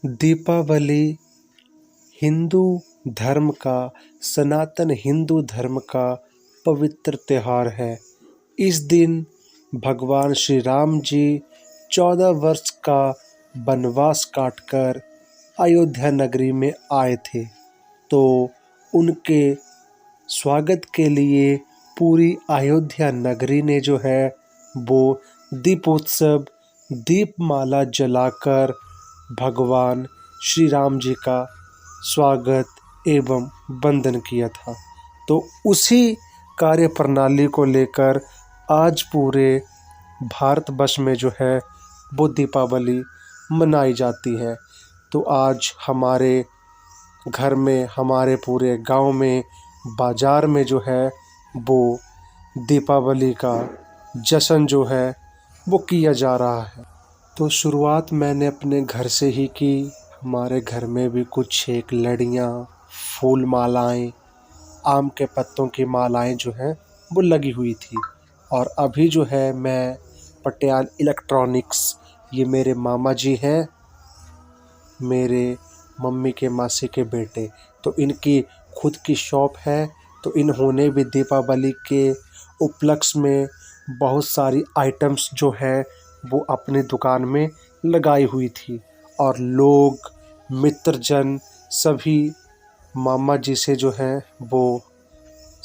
दीपावली हिंदू धर्म का, सनातन हिंदू धर्म का पवित्र त्योहार है। इस दिन भगवान श्री राम जी 14 वर्ष का वनवास काटकर अयोध्या नगरी में आए थे, तो उनके स्वागत के लिए पूरी अयोध्या नगरी ने जो है वो दीपोत्सव, दीपमाला जलाकर भगवान श्री राम जी का स्वागत एवं वंदन किया था। तो उसी कार्य प्रणाली को लेकर आज पूरे भारतवर्ष में जो है वो दीपावली मनाई जाती है। तो आज हमारे घर में, हमारे पूरे गांव में, बाज़ार में जो है वो दीपावली का जश्न जो है वो किया जा रहा है। तो शुरुआत मैंने अपने घर से ही की। हमारे घर में भी कुछ एक लड़ियाँ, फूल मालाएं, आम के पत्तों की मालाएं जो हैं वो लगी हुई थी। और अभी जो है मैं पटियाल इलेक्ट्रॉनिक्स, ये मेरे मामा जी हैं, मेरे मम्मी के मासी के बेटे, तो इनकी खुद की शॉप है। तो इन्होंने भी दीपावली के उपलक्ष्य में बहुत सारी आइटम्स जो है वो अपनी दुकान में लगाई हुई थी। और लोग, मित्रजन सभी मामा जी से जो है वो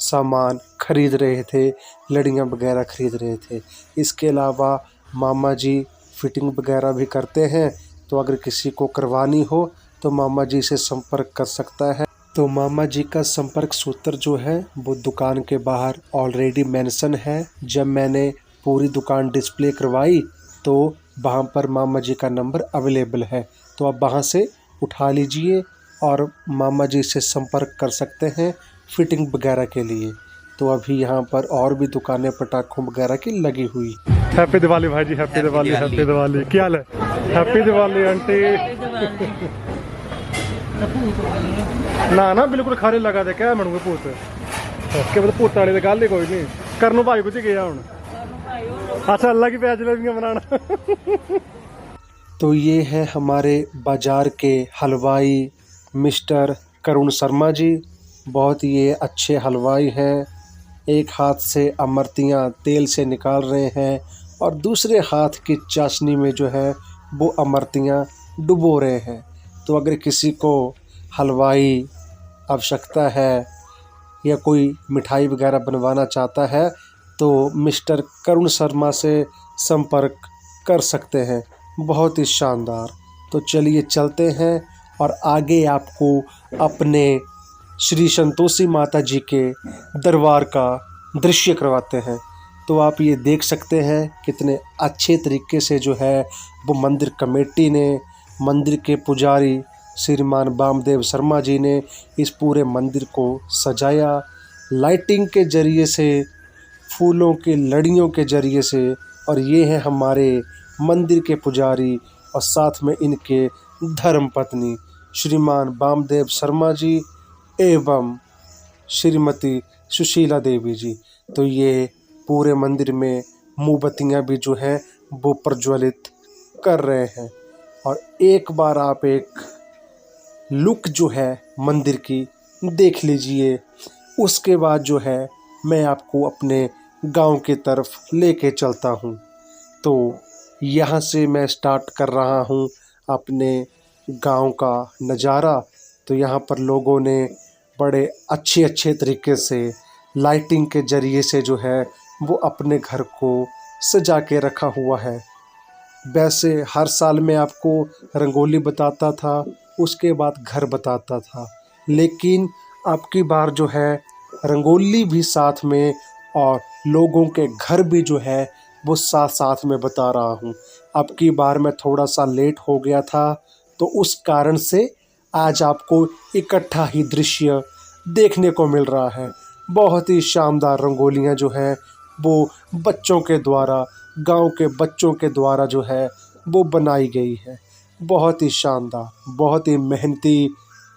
सामान खरीद रहे थे, लड़ियाँ वगैरह खरीद रहे थे। इसके अलावा मामा जी फिटिंग वगैरह भी करते हैं, तो अगर किसी को करवानी हो तो मामा जी से संपर्क कर सकता है। तो मामा जी का संपर्क सूत्र जो है वो दुकान के बाहर ऑलरेडी मेंशन है। जब मैंने पूरी दुकान डिस्प्ले करवाई तो वहाँ पर मामा जी का नंबर अवेलेबल है, तो आप वहाँ से उठा लीजिए और मामा जी से संपर्क कर सकते हैं फिटिंग वगैरह के लिए। तो अभी यहाँ पर और भी दुकानें पटाखों वगैरह की लगी हुई। हैप्पी दिवाली भाई जी, हैप्पी दिवाली, हैप्पी दिवाली। क्या हाल है? Happy Diwali aunty. ना ना बिल्कुल खारे लगा दे, क्या मनूंगे भूत के मतलब भूत वाले गल ही कोई नहीं करनों भाई कुछ गया हूँ। अच्छा अल्लाह की प्याज जलेबियां बनाना। तो ये है हमारे बाजार के हलवाई मिस्टर करुण शर्मा जी। बहुत ये अच्छे हलवाई हैं। एक हाथ से अमरतियाँ तेल से निकाल रहे हैं और दूसरे हाथ की चाशनी में जो है वो अमरतियाँ डुबो रहे हैं। तो अगर किसी को हलवाई आवश्यकता है या कोई मिठाई वगैरह बनवाना चाहता है तो मिस्टर करुण शर्मा से संपर्क कर सकते हैं। बहुत ही शानदार। तो चलिए चलते हैं और आगे आपको अपने श्री संतोषी माता जी के दरबार का दृश्य करवाते हैं। तो आप ये देख सकते हैं कितने अच्छे तरीके से जो है वो मंदिर कमेटी ने, मंदिर के पुजारी श्रीमान वामदेव शर्मा जी ने इस पूरे मंदिर को सजाया, लाइटिंग के ज़रिए से, फूलों की लड़ियों के ज़रिए से। और ये हैं हमारे मंदिर के पुजारी और साथ में इनके धर्मपत्नी श्रीमान वामदेव शर्मा जी एवं श्रीमती सुशीला देवी जी। तो ये पूरे मंदिर में मोमबत्तियाँ भी जो हैं वो प्रज्वलित कर रहे हैं। और एक बार आप एक लुक जो है मंदिर की देख लीजिए। उसके बाद जो है मैं आपको अपने गांव की तरफ लेके चलता हूं। तो यहाँ से मैं स्टार्ट कर रहा हूं अपने गांव का नज़ारा। तो यहाँ पर लोगों ने बड़े अच्छे अच्छे तरीके से लाइटिंग के ज़रिए से जो है वो अपने घर को सजा के रखा हुआ है। वैसे हर साल मैं आपको रंगोली बताता था, उसके बाद घर बताता था, लेकिन अब की बार जो है रंगोली भी साथ में और लोगों के घर भी जो है वो साथ साथ में बता रहा हूँ। अब की बार मैं थोड़ा सा लेट हो गया था, तो उस कारण से आज आपको इकट्ठा ही दृश्य देखने को मिल रहा है। बहुत ही शानदार रंगोलियाँ जो है वो बच्चों के द्वारा, गांव के बच्चों के द्वारा जो है वो बनाई गई है। बहुत ही शानदार, बहुत ही मेहनती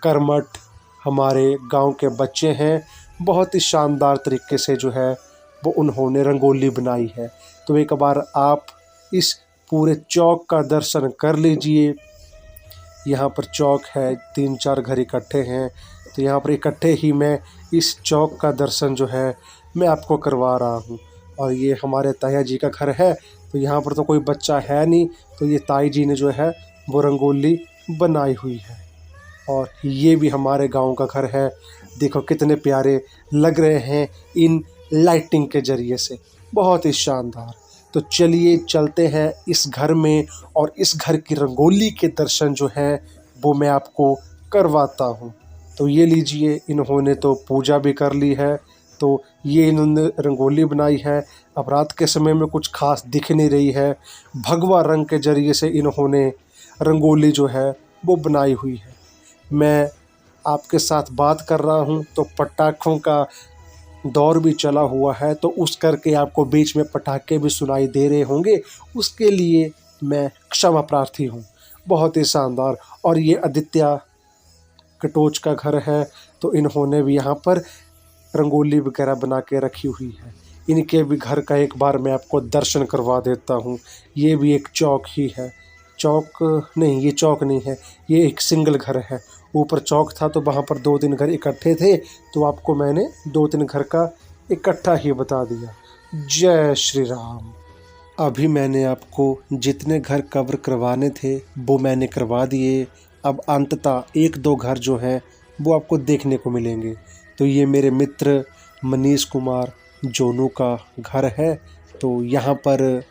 कर्मठ हमारे गांव के बच्चे हैं। बहुत ही शानदार तरीके से जो है वो उन्होंने रंगोली बनाई है। तो एक बार आप इस पूरे चौक का दर्शन कर लीजिए। यहाँ पर चौक है, 3-4 घर इकट्ठे हैं, तो यहाँ पर इकट्ठे ही मैं इस चौक का दर्शन जो है मैं आपको करवा रहा हूँ। और ये हमारे ताया जी का घर है, तो यहाँ पर तो कोई बच्चा है नहीं, तो ये ताई जी ने जो है वो रंगोली बनाई हुई है। और ये भी हमारे गांव का घर है, देखो कितने प्यारे लग रहे हैं इन लाइटिंग के ज़रिए से, बहुत ही शानदार। तो चलिए चलते हैं इस घर में और इस घर की रंगोली के दर्शन जो है वो मैं आपको करवाता हूँ। तो ये लीजिए, इन्होंने तो पूजा भी कर ली है, तो ये इन्होंने रंगोली बनाई है। अब रात के समय में कुछ खास दिख नहीं रही है, भगवा रंग के ज़रिए से इन्होंने रंगोली जो है वो बनाई हुई है। मैं आपके साथ बात कर रहा हूँ तो पटाखों का दौर भी चला हुआ है, तो उस करके आपको बीच में पटाखे भी सुनाई दे रहे होंगे, उसके लिए मैं क्षमा प्रार्थी हूँ। बहुत ही शानदार। और ये आदित्य कटोच का घर है, तो इन्होंने भी यहाँ पर रंगोली वगैरह बना के रखी हुई है। इनके भी घर का एक बार मैं आपको दर्शन करवा देता हूँ। ये भी एक चौक ही है, चौक नहीं, ये चौक नहीं है, ये एक सिंगल घर है। ऊपर चौक था तो वहाँ पर 2-3 घर इकट्ठे थे, तो आपको मैंने 2-3 घर का इकट्ठा ही बता दिया। जय श्री राम। अभी मैंने आपको जितने घर कवर करवाने थे वो मैंने करवा दिए। अब अंततः 1-2 घर जो हैं वो आपको देखने को मिलेंगे। तो ये मेरे मित्र मनीष कुमार जोनू का घर है, तो यहाँ पर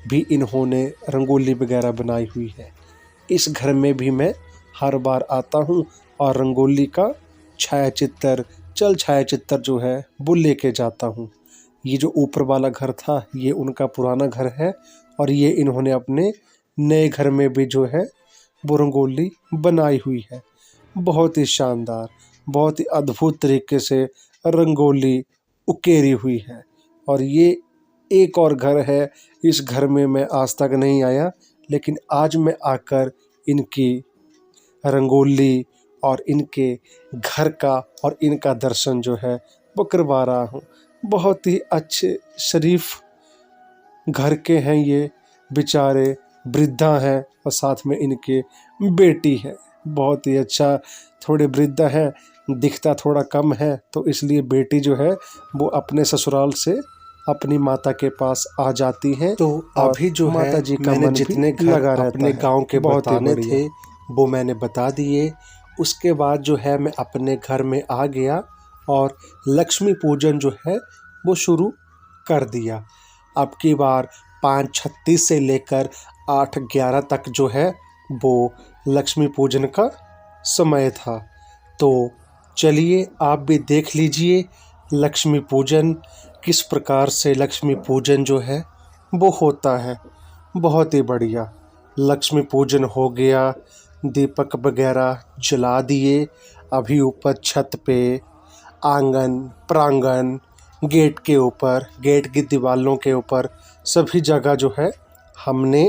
भी इन्होंने रंगोली वगैरह बनाई हुई है। इस घर में भी मैं हर बार आता हूँ और रंगोली का छायाचित्र जो है वो लेके जाता हूँ। ये जो ऊपर वाला घर था ये उनका पुराना घर है, और ये इन्होंने अपने नए घर में भी जो है वो रंगोली बनाई हुई है। बहुत ही शानदार, बहुत ही अद्भुत तरीके से रंगोली उकेरी हुई है। और ये एक और घर है, इस घर में मैं आज तक नहीं आया, लेकिन आज मैं आकर इनकी रंगोली और इनके घर का और इनका दर्शन जो है वो करवा रहा हूँ। बहुत ही अच्छे शरीफ घर के हैं ये, बेचारे वृद्धा हैं और साथ में इनके बेटी है। बहुत ही अच्छा, थोड़े वृद्धा हैं, दिखता थोड़ा कम है, तो इसलिए बेटी जो है वो अपने ससुराल से अपनी माता के पास आ जाती हैं। तो अभी जो है माता जी का मन जितने घर अपने गांव के बताने थे वो मैंने बता दिए। उसके बाद जो है मैं अपने घर में आ गया और लक्ष्मी पूजन जो है वो शुरू कर दिया। अब की बार 5:36 से लेकर 8:11 तक जो है वो लक्ष्मी पूजन का समय था। तो चलिए आप भी देख लीजिए लक्ष्मी पूजन किस प्रकार से लक्ष्मी पूजन जो है वो होता है। बहुत ही बढ़िया लक्ष्मी पूजन हो गया, दीपक वगैरह जला दिए। अभी ऊपर छत पे, आंगन, प्रांगण, गेट के ऊपर, गेट की दीवारों के ऊपर सभी जगह जो है हमने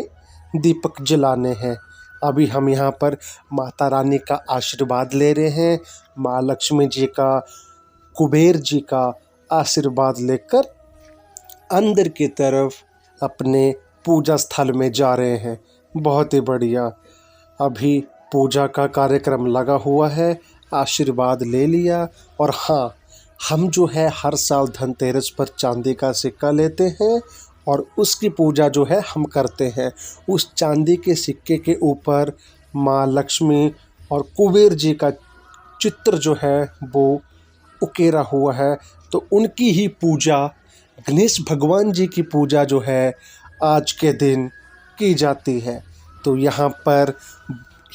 दीपक जलाने हैं। अभी हम यहाँ पर माता रानी का आशीर्वाद ले रहे हैं, माँ लक्ष्मी जी का, कुबेर जी का आशीर्वाद लेकर अंदर की तरफ अपने पूजा स्थल में जा रहे हैं। बहुत ही बढ़िया। अभी पूजा का कार्यक्रम लगा हुआ है, आशीर्वाद ले लिया। और हाँ, हम जो है हर साल धनतेरस पर चांदी का सिक्का लेते हैं और उसकी पूजा जो है हम करते हैं। उस चांदी के सिक्के के ऊपर माँ लक्ष्मी और कुबेर जी का चित्र जो है वो उकेरा हुआ है, तो उनकी ही पूजा, गणेश भगवान जी की पूजा जो है आज के दिन की जाती है। तो यहाँ पर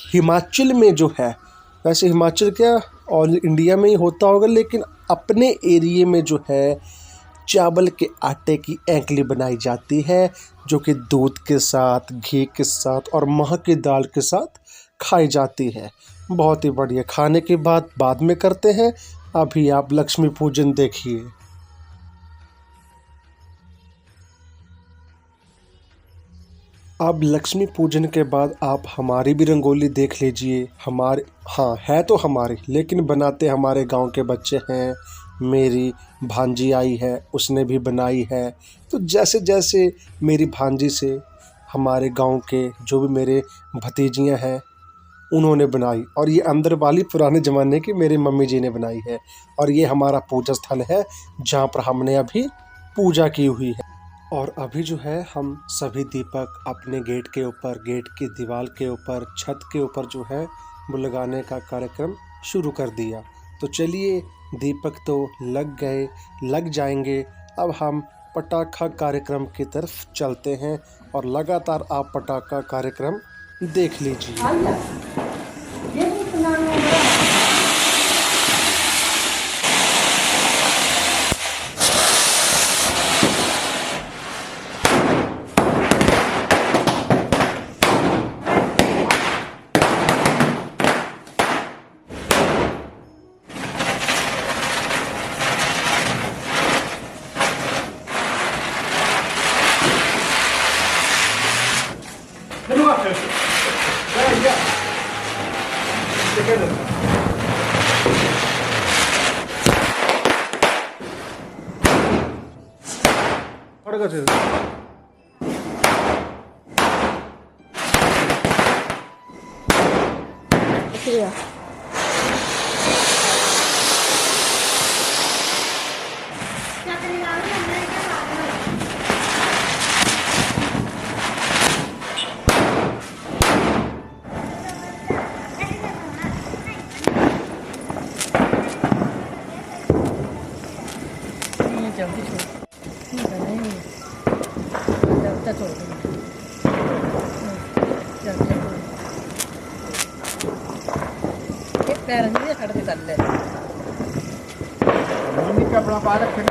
हिमाचल में जो है, वैसे हिमाचल क्या ऑल इंडिया में ही होता होगा, लेकिन अपने एरिए में जो है चावल के आटे की ऐंकली बनाई जाती है, जो कि दूध के साथ, घी के साथ और मह की दाल के साथ खाई जाती है। बहुत ही बढ़िया। खाने की बात बाद में करते हैं, अभी आप लक्ष्मी पूजन देखिए। अब लक्ष्मी पूजन के बाद आप हमारी भी रंगोली देख लीजिए। हमारे, हाँ है तो हमारी, लेकिन बनाते हमारे गांव के बच्चे हैं। मेरी भांजी आई है, उसने भी बनाई है। तो जैसे जैसे मेरी भांजी से हमारे गांव के जो भी मेरे भतीजियां हैं उन्होंने बनाई, और ये अंदर वाली पुराने ज़माने की मेरी मम्मी जी ने बनाई है। और ये हमारा पूजा स्थल है जहाँ पर हमने अभी पूजा की हुई है। और अभी जो है हम सभी दीपक अपने गेट के ऊपर, गेट की दीवार के ऊपर, छत के ऊपर जो है वो लगाने का कार्यक्रम शुरू कर दिया। तो चलिए, दीपक तो लग जाएंगे, अब हम पटाखा कार्यक्रम की तरफ चलते हैं और लगातार आप पटाखा कार्यक्रम देख लीजिए। शुक्रिया। जल्दी छोड़ नहीं जल्दी छोड़ पैर नहीं खड़े कर ले अपना पालक फिर